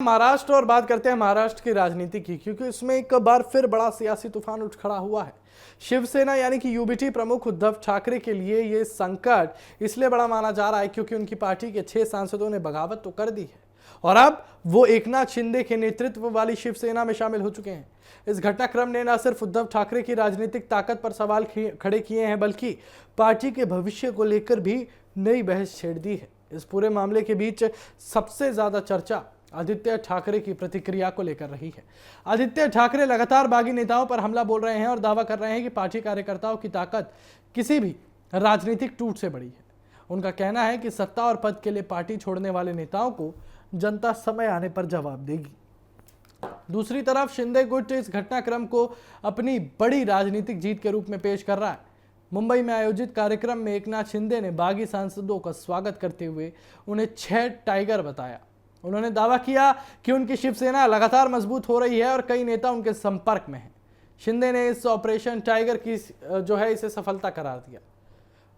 महाराष्ट्र और बात करते हैं महाराष्ट्र की राजनीति की, क्योंकि इसमें एक बार फिर बड़ा सियासी तूफान उठ खड़ा हुआ है। शिवसेना यानी कि यूबीटी प्रमुख उद्धव ठाकरे के लिए ये संकट इसलिए बड़ा माना जा रहा है क्योंकि उनकी पार्टी के 6 सांसदों ने बगावत तो कर दी है और अब वो एकनाथ शिंदे के नेतृत्व वाली शिवसेना में शामिल हो चुके हैं। इस घटनाक्रम ने न सिर्फ उद्धव ठाकरे की राजनीतिक ताकत पर सवाल खड़े किए हैं, बल्कि पार्टी के भविष्य को लेकर भी नई बहस छेड़ दी है। इस पूरे मामले के बीच सबसे ज्यादा चर्चा आदित्य ठाकरे की प्रतिक्रिया को लेकर रही है। आदित्य ठाकरे लगातार बागी नेताओं पर हमला बोल रहे हैं और दावा कर रहे हैं कि पार्टी कार्यकर्ताओं की ताकत किसी भी राजनीतिक टूट से बड़ी है। उनका कहना है कि सत्ता और पद के लिए पार्टी छोड़ने वाले नेताओं को जनता समय आने पर जवाब देगी। दूसरी तरफ शिंदे गुट इस घटनाक्रम को अपनी बड़ी राजनीतिक जीत के रूप में पेश कर रहा है। मुंबई में आयोजित कार्यक्रम में एकनाथ शिंदे ने बागी सांसदों का स्वागत करते हुए उन्हें 6 टाइगर बताया। उन्होंने दावा किया कि उनकी शिवसेना लगातार मजबूत हो रही है और कई नेता उनके संपर्क में हैं। शिंदे ने इस ऑपरेशन टाइगर की इसे सफलता करार दिया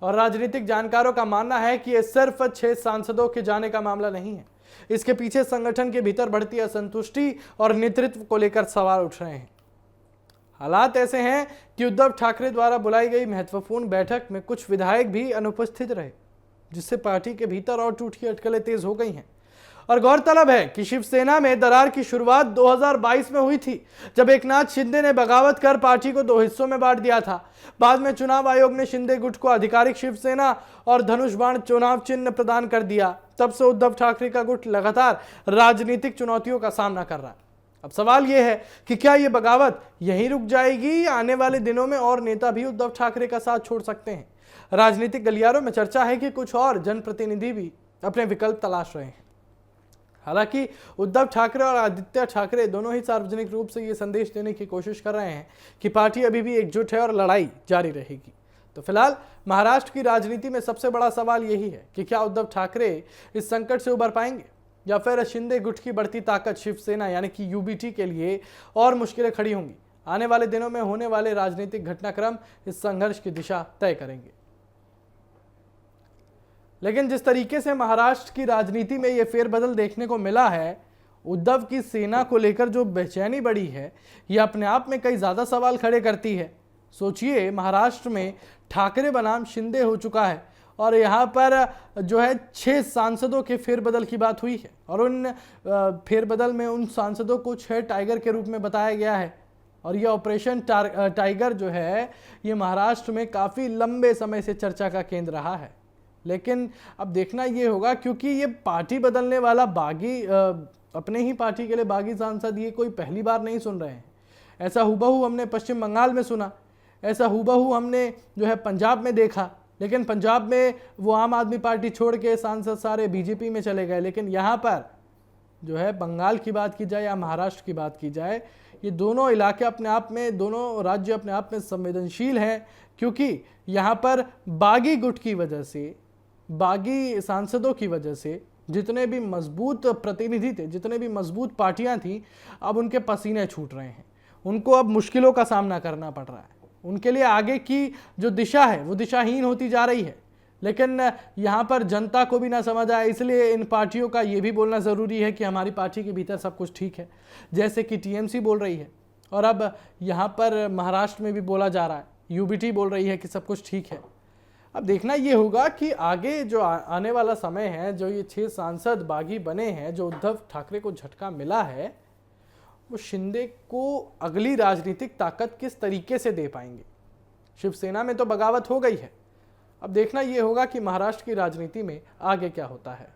और राजनीतिक जानकारों का मानना है कि यह सिर्फ 6 सांसदों के जाने का मामला नहीं है। इसके पीछे संगठन के भीतर बढ़ती असंतुष्टि और नेतृत्व को लेकर सवाल उठ रहे हैं। हालात ऐसे हैं कि उद्धव ठाकरे द्वारा बुलाई गई महत्वपूर्ण बैठक में कुछ विधायक भी अनुपस्थित रहे, जिससे पार्टी के भीतर और टूट की अटकलें तेज हो गई हैं। और गौरतलब है कि शिवसेना में दरार की शुरुआत 2022 में हुई थी, जब एकनाथ शिंदे ने बगावत कर पार्टी को 2 हिस्सों में बांट दिया था। बाद में चुनाव आयोग ने शिंदे गुट को आधिकारिक शिवसेना और धनुष बाण चुनाव चिन्ह प्रदान कर दिया। तब से उद्धव ठाकरे का गुट लगातार राजनीतिक चुनौतियों का सामना कर रहा है। अब सवाल यह है कि क्या यह बगावत यहीं रुक जाएगी या आने वाले दिनों में और नेता भी उद्धव ठाकरे का साथ छोड़ सकते हैं। राजनीतिक गलियारों में चर्चा है कि कुछ और जनप्रतिनिधि भी अपने विकल्प तलाश रहे हैं। हालांकि उद्धव ठाकरे और आदित्य ठाकरे दोनों ही सार्वजनिक रूप से ये संदेश देने की कोशिश कर रहे हैं कि पार्टी अभी भी एकजुट है और लड़ाई जारी रहेगी। तो फिलहाल महाराष्ट्र की राजनीति में सबसे बड़ा सवाल यही है कि क्या उद्धव ठाकरे इस संकट से उबर पाएंगे या फिर शिंदे गुट की बढ़ती ताकत शिवसेना यानी कि यूबीटी के लिए और मुश्किलें खड़ी होंगी। आने वाले दिनों में होने वाले राजनीतिक घटनाक्रम इस संघर्ष की दिशा तय करेंगे। लेकिन जिस तरीके से महाराष्ट्र की राजनीति में यह फेरबदल देखने को मिला है, उद्धव की सेना को लेकर जो बेचैनी बढ़ी है, यह अपने आप में कई ज्यादा सवाल खड़े करती है। सोचिए, महाराष्ट्र में ठाकरे बनाम शिंदे हो चुका है और यहाँ पर 6 सांसदों के फेरबदल की बात हुई है और उन फेरबदल में उन सांसदों को 6 टाइगर के रूप में बताया गया है। और यह ऑपरेशन टाइगर ये महाराष्ट्र में काफी लंबे समय से चर्चा का केंद्र रहा है। लेकिन अब देखना ये होगा, क्योंकि ये पार्टी बदलने वाला बागी अपने ही पार्टी के लिए बागी सांसद ये कोई पहली बार नहीं सुन रहे हैं। ऐसा हुबहू हमने पश्चिम बंगाल में सुना, ऐसा हुबहू हमने पंजाब में देखा। लेकिन पंजाब में वो आम आदमी पार्टी छोड़ के सांसद सारे बीजेपी में चले गए। लेकिन यहाँ पर बंगाल की बात की जाए या महाराष्ट्र की बात की जाए, ये दोनों इलाके अपने आप में, दोनों राज्य अपने आप में संवेदनशील हैं, क्योंकि यहाँ पर बागी गुट की वजह से, बागी सांसदों की वजह से जितने भी मजबूत प्रतिनिधि थे, जितने भी मजबूत पार्टियां थी, अब उनके पसीने छूट रहे हैं। उनको अब मुश्किलों का सामना करना पड़ रहा है। उनके लिए आगे की जो दिशा है वो दिशाहीन होती जा रही है। लेकिन यहाँ पर जनता को भी ना समझ आए, इसलिए इन पार्टियों का ये भी बोलना ज़रूरी है कि हमारी पार्टी के भीतर सब कुछ ठीक है, जैसे कि टीएमसी बोल रही है और अब यहाँ पर महाराष्ट्र में भी बोला जा रहा है, यूबीटी बोल रही है कि सब कुछ ठीक है। अब देखना ये होगा कि आगे जो आने वाला समय है, जो ये 6 सांसद बागी बने हैं, जो उद्धव ठाकरे को झटका मिला है, वो शिंदे को अगली राजनीतिक ताकत किस तरीके से दे पाएंगे। शिवसेना में तो बगावत हो गई है, अब देखना ये होगा कि महाराष्ट्र की राजनीति में आगे क्या होता है।